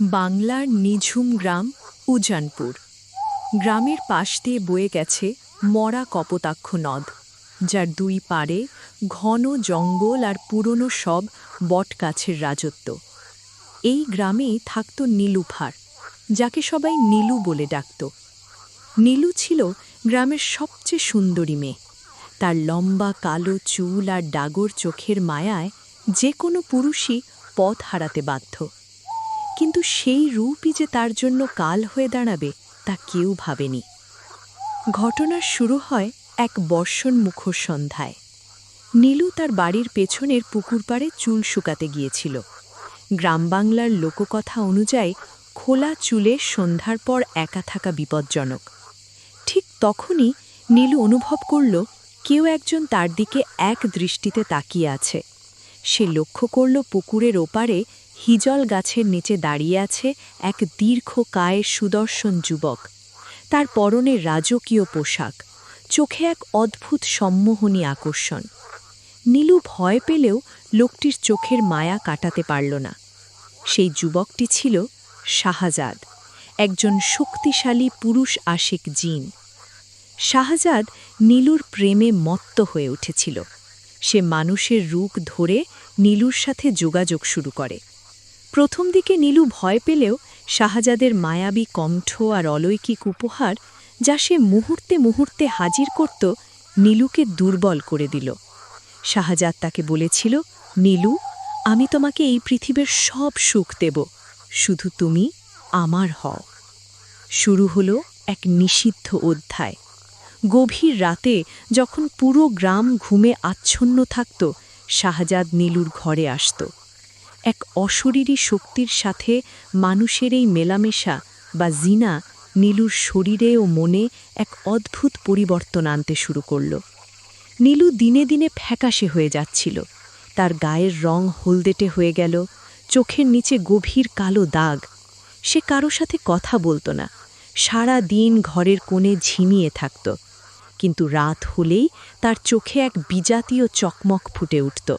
বাংলার নিঝুম গ্রাম উজানপুর। গ্রামের পাশ দিয়ে বয়ে গেছে মরা কপোতাক্ষ নদ, যার দুই পাড়ে ঘন জঙ্গল আর পুরনো সব বটগাছের রাজত্ব। এই গ্রামেই থাকত নীলুফার, যাকে সবাই নীলু বলে ডাকত। নীলু ছিল গ্রামের সবচেয়ে সুন্দরী মেয়ে। তার লম্বা কালো চুল আর ডাগর চোখের মায়ায় যে কোনো পুরুষই পথ হারাতে বাধ্য। কিন্তু সেই রূপই যে তার জন্য কাল হয়ে দাঁড়াবে তা কেউ ভাবেনি। ঘটনা শুরু হয় এক বর্ষণ মুখর সন্ধ্যায়। নীলু তার বাড়ির পেছনের পুকুর পাড়ে চুল শুকাতে গিয়েছিল। গ্রামবাংলার লোককথা অনুযায়ী খোলা চুলে সন্ধ্যার পর একা থাকা বিপজ্জনক। ঠিক তখনই নীলু অনুভব করল কেউ একজন তার দিকে এক দৃষ্টিতে তাকিয়ে আছে। সে লক্ষ্য করল পুকুরের ওপারে হিজল গাছের নিচে দাঁড়িয়ে আছে এক দীর্ঘ কায়ের সুদর্শন যুবক। তার পরনে রাজকীয় পোশাক, চোখে এক অদ্ভুত সম্মোহনী আকর্ষণ। নীলু ভয় পেলেও লোকটির চোখের মায়া কাটাতে পারল না। সেই যুবকটি ছিল শাহজাদ, একজন শক্তিশালী পুরুষ আশিক জিন। শাহজাদ নীলুর প্রেমে মত্ত হয়ে উঠেছিল। সে মানুষের রূপ ধরে নীলুর সাথে যোগাযোগ শুরু করে। প্রথম দিকে নীলু ভয় পেলেও শাহজাদের মায়াবী কণ্ঠ আর অলৌকিক উপহার, যা সে মুহূর্তে মুহূর্তে হাজির করত, নীলুকে দুর্বল করে দিল। শাহজাদ তাকে বলেছিল, নীলু, আমি তোমাকে এই পৃথিবীর সব সুখ দেব, শুধু তুমি আমার হও। শুরু হলো এক নিষিদ্ধ অধ্যায়। গভীর রাতে যখন পুরো গ্রাম ঘুমে আচ্ছন্ন থাকত, শাহজাদ নীলুর ঘরে আসত। এক অশরীরী শক্তির সাথে মানুষের এই মেলামেশা বা জিনা নীলুর শরীরে ও মনে এক অদ্ভুত পরিবর্তন আনতে শুরু করল। নীলু দিনে দিনে ফ্যাকাশে হয়ে যাচ্ছিল। তার গায়ের রং হলদেটে হয়ে গেল, চোখের নিচে গভীর কালো দাগ। সে কারো সাথে কথা বলতো না, সারা দিন ঘরের কোণে ঝিমিয়ে থাকত। কিন্তু রাত হলেই তার চোখে এক বিজাতীয় চকমক ফুটে উঠত।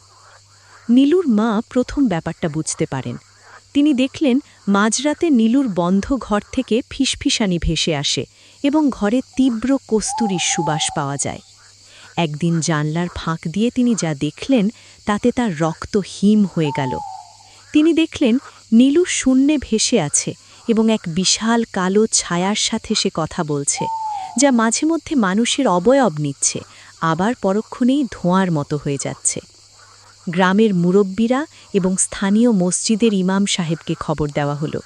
নীলুর মা প্রথম ব্যাপারটা বুঝতে পারেন। তিনি দেখলেন মাঝরাতে নীলুর বন্ধ ঘর থেকে ফিসফিসানি ভেসে আসে এবং ঘরে তীব্র কস্তুরীর সুবাস পাওয়া যায়। একদিন জানলার ফাঁক দিয়ে তিনি যা দেখলেন তাতে তার রক্ত হিম হয়ে গেল। তিনি দেখলেন নীলু শূন্যে ভেসে আছে এবং এক বিশাল কালো ছায়ার সাথে সে কথা বলছে, যা মাঝে মধ্যে মানুষের অবয়ব নিচ্ছে, আবার পরক্ষণেই ধোঁয়ার মতো হয়ে যাচ্ছে। গ্রামের মুরব্বীরা এবং স্থানীয় মসজিদের ইমাম সাহেবকে খবর দেওয়া হলো।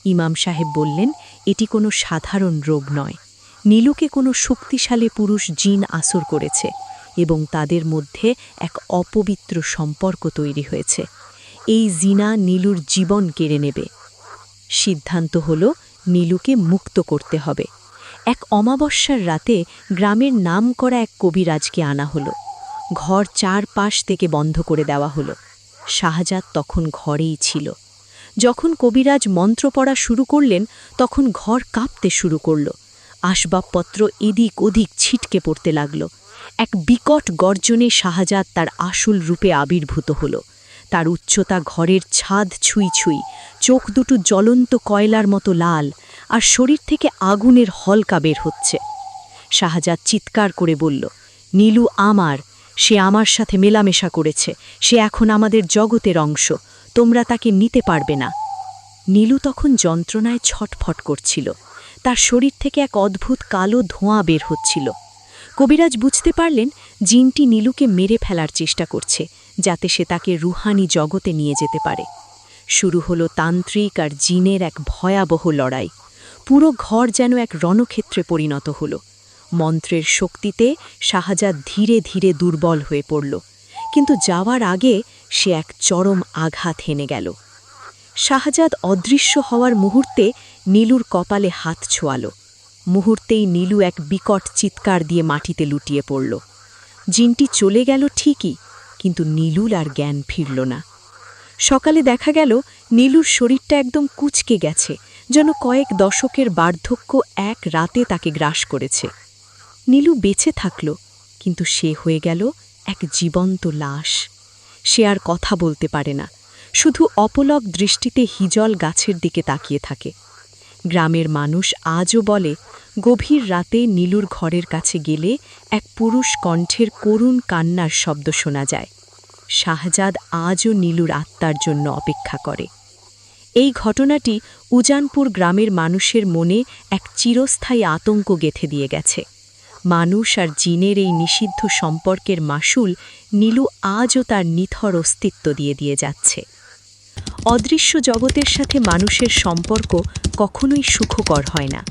ইমাম সাহেব বললেন, এটি কোনো সাধারণ রোগ নয়। নীলুকে কোনো শক্তিশালী পুরুষ জিন আসর করেছে এবং তাদের মধ্যে এক অপবিত্র সম্পর্ক তৈরি হয়েছে। এই জিনা নীলুর জীবন কেড়ে নেবে। সিদ্ধান্ত হলো নীলুকে মুক্ত করতে হবে। এক অমাবস্যার রাতে গ্রামের নামকরা এক কবিরাজকে আনা হলো। ঘর চারপাশ থেকে বন্ধ করে দেওয়া হলো। শাহজাদ তখন ঘরেই ছিল। যখন কবিরাজ মন্ত্র পড়া শুরু করলেন, তখন ঘর কাঁপতে শুরু করল। আসবাবপত্র এদিক ওদিক ছিটকে পড়তে লাগল। এক বিকট গর্জনে শাহজাদ তার আসল রূপে আবির্ভূত হল। তার উচ্চতা ঘরের ছাদ ছুঁই ছুঁই, চোখ দুটো জ্বলন্ত কয়লার মতো লাল, আর শরীর থেকে আগুনের হলকা বের হচ্ছে। শাহজাদ চিৎকার করে বলল, নীলু আমার, সে আমার সাথে মেলামেশা করেছে, সে এখন আমাদের জগতের অংশ, তোমরা তাকে নিতে পারবে না। নীলু তখন যন্ত্রণায় ছটফট করছিল। তার শরীর থেকে এক অদ্ভুত কালো ধোঁয়া বের হচ্ছিল। কবিরাজ বুঝতে পারলেন জিনটি নীলুকে মেরে ফেলার চেষ্টা করছে, যাতে সে তাকে রুহানি জগতে নিয়ে যেতে পারে। শুরু হলো তান্ত্রিক আর জিনের এক ভয়াবহ লড়াই। পুরো ঘর যেন এক রণক্ষেত্রে পরিণত হলো। মন্ত্রের শক্তিতে শাহজাদ ধীরে ধীরে দুর্বল হয়ে পড়ল, কিন্তু যাওয়ার আগে সে এক চরম আঘাত হেনে গেল। শাহজাদ অদৃশ্য হওয়ার মুহূর্তে নীলুর কপালে হাত ছোঁয়াল। মুহূর্তেই নীলু এক বিকট চিৎকার দিয়ে মাটিতে লুটিয়ে পড়ল। জিনটি চলে গেল ঠিকই, কিন্তু নীলুর আর জ্ঞান ফিরল না। সকালে দেখা গেল নীলুর শরীরটা একদম কুঁচকে গেছে, যেন কয়েক দশকের বার্ধক্য এক রাতে তাকে গ্রাস করেছে। নীলু বেঁচে থাকল, কিন্তু সে হয়ে গেল এক জীবন্ত লাশ। সে আর কথা বলতে পারে না, শুধু অপলক দৃষ্টিতে হিজল গাছের দিকে তাকিয়ে থাকে। গ্রামের মানুষ আজও বলে, গভীর রাতে নীলুর ঘরের কাছে গেলে এক পুরুষ কণ্ঠের করুণ কান্নার শব্দ শোনা যায়। শাহজাদ আজও নীলুর আত্মার জন্য অপেক্ষা করে। এই ঘটনাটি উজানপুর গ্রামের মানুষের মনে এক চিরস্থায়ী আতঙ্ক গেঁথে দিয়ে গেছে। মানুষ আর জিনের এই নিষিদ্ধ সম্পর্কের মাসুল নীলু আজও তার নিথর অস্তিত্ব দিয়ে যাচ্ছে। অদৃশ্য জগতের সাথে মানুষের সম্পর্ক কখনোই সুখকর হয় না।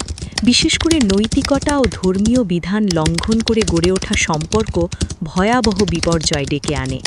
বিশেষ করে নৈতিকতা ও ধর্মীয় বিধান লঙ্ঘন করে গড়ে ওঠা সম্পর্ক ভয়াবহ বিপর্যয় ডেকে আনে।